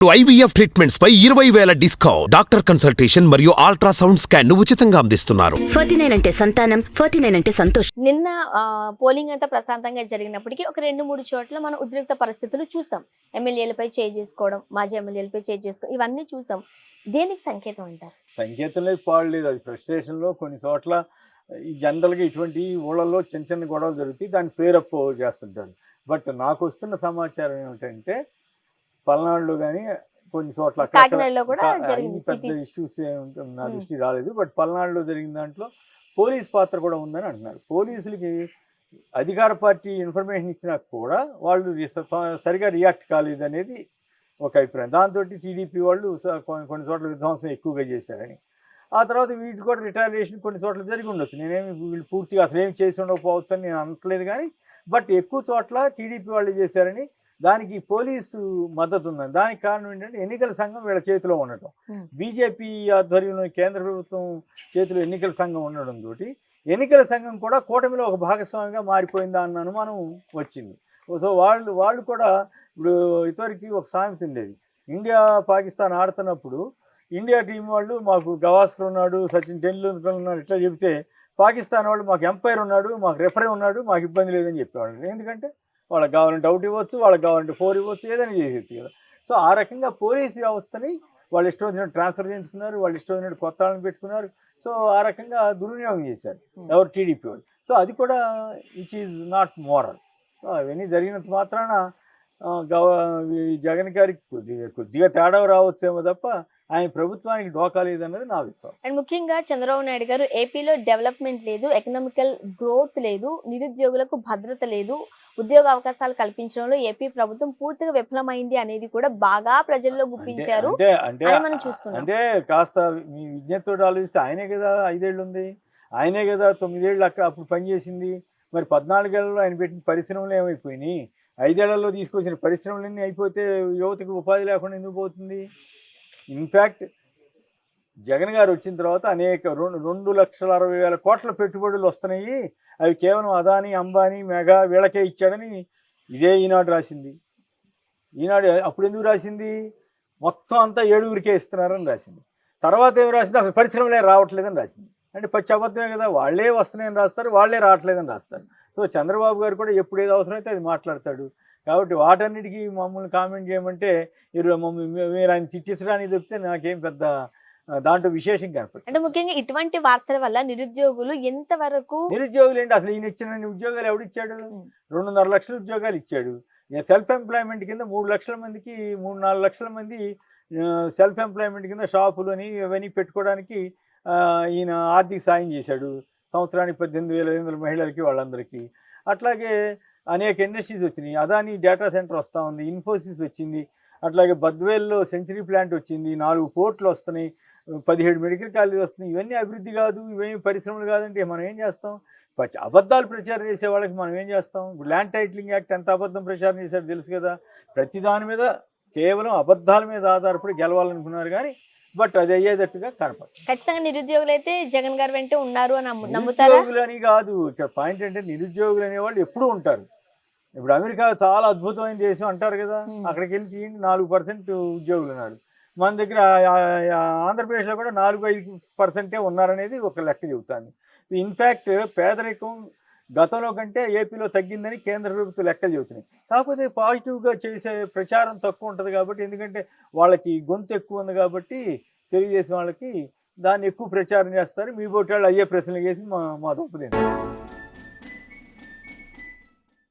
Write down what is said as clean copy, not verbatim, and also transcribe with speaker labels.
Speaker 1: IVF treatments పై 20,000 discount. Doctor consultation మరియు ultrasound scan ఉచితంగా అందిస్తున్నారు.
Speaker 2: 49 అంటే సంతానం, 49 అంటే సంతోషం.
Speaker 3: నిన్న పోలింగ్ అంతా ప్రశాంతంగా జరిగినప్పటికీ ఒక 2-3 చోట్ల మనం ఉద్రిక్త పరిస్థితులు చూసాం. ఎమ్మెల్యేలపై చేయి చేసుకోవడం, మాజీ ఎమ్మెల్యేలపై చేయి చేసుకోవడం, ఇవన్నీ చూసాం. దేనికి సంకేతం అంటారు?
Speaker 4: సంకేతం లేదు, పాడు లేదు. అది ఫ్రస్ట్రేషన్లో కొన్ని చోట్ల ఈ జనరల్గా ఇటువంటి ఊళ్ళల్లో చిన్న చిన్న గొడవలు జరుగుతాయి, దాన్ని పేరప్ చేస్తుంటారు. బట్ నాకు వస్తున్న సమాచారం ఏమిటంటే పల్నాడులో కానీ కొన్ని చోట్ల పెద్ద ఇష్యూస్ నా దృష్టి రాలేదు. బట్ పల్నాడులో జరిగిన దాంట్లో పోలీస్ పాత్ర కూడా ఉందని అంటున్నారు. పోలీసులకి అధికార పార్టీ ఇన్ఫర్మేషన్ ఇచ్చినా కూడా వాళ్ళు సరిగా రియాక్ట్ కాలేదు అనేది ఒక అభిప్రాయం. దాంతో టీడీపీ వాళ్ళు కొన్ని చోట్ల విధ్వంసం ఎక్కువగా చేశారని, ఆ తర్వాత వీటి కూడా రిటాలియేషన్ కొన్ని చోట్ల జరిగి ఉండొచ్చు. నేనేమి వీళ్ళు పూర్తిగా అసలు ఏం చేసి ఉండకపోవచ్చు అని నేను అనట్లేదు, కానీ బట్ ఎక్కువ చోట్ల టీడీపీ వాళ్ళు చేశారని, దానికి పోలీసు మద్దతు ఉందని. దానికి కారణం ఏంటంటే ఎన్నికల సంఘం వీళ్ళ చేతిలో ఉండటం, బీజేపీ ఆధ్వర్యంలో కేంద్ర ప్రభుత్వం చేతిలో ఎన్నికల సంఘం ఉండడంతో ఎన్నికల సంఘం కూడా కూటమిలో ఒక భాగస్వామిగా మారిపోయిందా అన్న అనుమానం వచ్చింది. సో వాళ్ళు కూడా ఇప్పుడు ఇదివరకు ఒక సామెత ఉండేది, ఇండియా పాకిస్తాన్ ఆడుతున్నప్పుడు ఇండియా టీం వాళ్ళు మాకు గవాస్కర్ ఉన్నాడు, సచిన్ టెండూల్కర్ ఉన్నాడు ఇట్లా చెబితే, పాకిస్తాన్ వాళ్ళు మాకు ఎంపైర్ ఉన్నాడు, మాకు రెఫరీ ఉన్నాడు, మాకు ఇబ్బంది లేదని చెప్పేవాళ్ళు. ఎందుకంటే వాళ్ళకి కావాలంటే అవుట్ ఇవ్వచ్చు, వాళ్ళకి కావాలంటే 4 ఇవ్వచ్చు, ఏదైనా చేసేది కదా. సో ఆ రకంగా పోలీస్ వ్యవస్థని వాళ్ళు ఇష్టం వచ్చినట్టు ట్రాన్స్ఫర్ చేయించుకున్నారు, వాళ్ళు ఇష్టం వచ్చినట్టు కొత్త వాళ్ళని పెట్టుకున్నారు. సో ఆ రకంగా దుర్వినియోగం చేశారు ఎవరు టీడీపీ వాళ్ళు. సో అది కూడా which is not moral. So అవన్నీ జరిగినంత మాత్రాన జగన్ గారికి కొద్దిగా తేడా రావచ్చేమో తప్ప ఆయన ప్రభుత్వానికి డోకా లేదన్నది నా విశ్వాసం.
Speaker 3: అండ్ ముఖ్యంగా చంద్రబాబు నాయుడు గారు ఏపీలో డెవలప్మెంట్ లేదు, ఎకనామికల్ గ్రోత్ లేదు, నిరుద్యోగులకు భద్రత లేదు, ఉద్యోగ అవకాశాలు కల్పించడంలో ఏపీ ప్రభుత్వం పూర్తిగా విఫలమైంది అనేది కూడా బాగా ప్రజల్లో గుప్పించారు. మనం చూస్తున్నాం.
Speaker 4: అంటే కాస్త మీ విజ్ఞతతో ఆలోచిస్తే ఆయనే కదా 5 ఏళ్ళు ఉంది, ఆయనే కదా 9 ఏళ్ళు అప్పుడు పనిచేసింది. మరి 14 ఏళ్లలో ఆయన పెట్టిన పరిశ్రమలు ఏమైపోయినాయి? 5 ఏళ్లలో తీసుకొచ్చిన పరిశ్రమలన్నీ అయిపోతే యువతకు ఉపాధి లేకుండా ఎందుకు పోతుంది? ఇన్ఫ్యాక్ట్ జగన్ గారు వచ్చిన తర్వాత అనేక 2,60,000 కోట్ల పెట్టుబడులు వస్తున్నాయి, అవి కేవలం అదానీ, అంబానీ, మెగా వీళ్ళకే ఇచ్చాడని ఇదే ఈనాడు రాసింది. ఈనాడు అప్పుడు ఎందుకు రాసింది? మొత్తం అంతా 7గురికే ఇస్తున్నారని రాసింది. తర్వాత ఏమి రాసింది? అసలు పరిశ్రమలే రావట్లేదని రాసింది. అంటే పచ్చి అబద్ధమే కదా, వాళ్ళే వస్తున్నాయని రాస్తారు, వాళ్ళే రావట్లేదని రాస్తారు. సో చంద్రబాబు గారు కూడా ఎప్పుడు ఏది అవసరమైతే అది మాట్లాడతాడు. కాబట్టి వాటన్నిటికీ మమ్మల్ని కామెంట్ చేయమంటే మీరు ఆయన తిట్టించడానికి చెప్తే నాకేం పెద్ద దాంట్లో విశేషం కనపడుతుంది.
Speaker 3: అంటే ముఖ్యంగా ఇటువంటి వార్తల వల్ల నిరుద్యోగులు ఎంతవరకు
Speaker 4: నిరుద్యోగులు ఏంటి? అసలు ఈయన ఇచ్చిన ఉద్యోగాలు ఎవడిచ్చాడు? 2.5 లక్షల ఉద్యోగాలు ఇచ్చాడు. సెల్ఫ్ ఎంప్లాయ్మెంట్ కింద 3 లక్షల మందికి 3-4 లక్షల మంది సెల్ఫ్ ఎంప్లాయ్మెంట్ కింద షాపులు అని ఇవన్నీ పెట్టుకోవడానికి ఈయన ఆర్థిక సాయం చేశాడు. సంవత్సరానికి 18,500 మహిళలకి, వాళ్ళందరికీ. అట్లాగే అనేక ఇండస్ట్రీస్ వచ్చినాయి. అదానీ డేటా సెంటర్ వస్తూ ఉంది, ఇన్ఫోసిస్ వచ్చింది, అట్లాగే బద్వేల్లో సెంచరీ ప్లాంట్ వచ్చింది, 4 పోర్ట్లు వస్తున్నాయి, 17 మెడికల్ కాలేజీలు వస్తున్నాయి. ఇవన్నీ అభివృద్ధి కాదు, ఇవేమి పరిశ్రమలు కాదంటే మనం ఏం చేస్తాం? అబద్ధాలు ప్రచారం చేసే వాళ్ళకి మనం ఏం చేస్తాం? ఇప్పుడు ల్యాండ్ టైటిలింగ్ యాక్ట్ ఎంత అబద్ధం ప్రచారం చేశాడు తెలుసు కదా. ప్రతి దాని మీద కేవలం అబద్ధాల మీద ఆధారపడి గెలవాలనుకున్నారు, కానీ బట్ అది అయ్యేటట్టుగా కనపడుతుంది.
Speaker 3: ఖచ్చితంగా నిరుద్యోగులు అయితే జగన్ గారు వెంటే ఉన్నారు అని నమ్ముతారు.
Speaker 4: నిరుద్యోగులు అని కాదు, ఇక్కడ పాయింట్ అంటే నిరుద్యోగులు అనేవాళ్ళు ఎప్పుడూ ఉంటారు. ఇప్పుడు అమెరికా చాలా అద్భుతమైన దేశం అంటారు కదా, అక్కడికి వెళ్ళి తీయండి 4% ఉద్యోగులు ఉన్నారు. మన దగ్గర ఆంధ్రప్రదేశ్లో కూడా 4-5% ఉన్నారనేది ఒక లెక్క చెబుతాను. ఇన్ఫ్యాక్ట్ పేదరికం గతంలో కంటే ఏపీలో తగ్గిందని కేంద్ర ప్రభుత్వ లెక్కలు చెబుతున్నాయి. కాకపోతే పాజిటివ్గా చేసే ప్రచారం తక్కువ ఉంటుంది కాబట్టి, ఎందుకంటే వాళ్ళకి గొంతు ఎక్కువ ఉంది కాబట్టి తెలుగుదేశం వాళ్ళకి దాన్ని ఎక్కువ ప్రచారం చేస్తారు. మీ బోటి వాళ్ళు అయ్యే ప్రశ్నలు చేసి మా తప్పులేదు.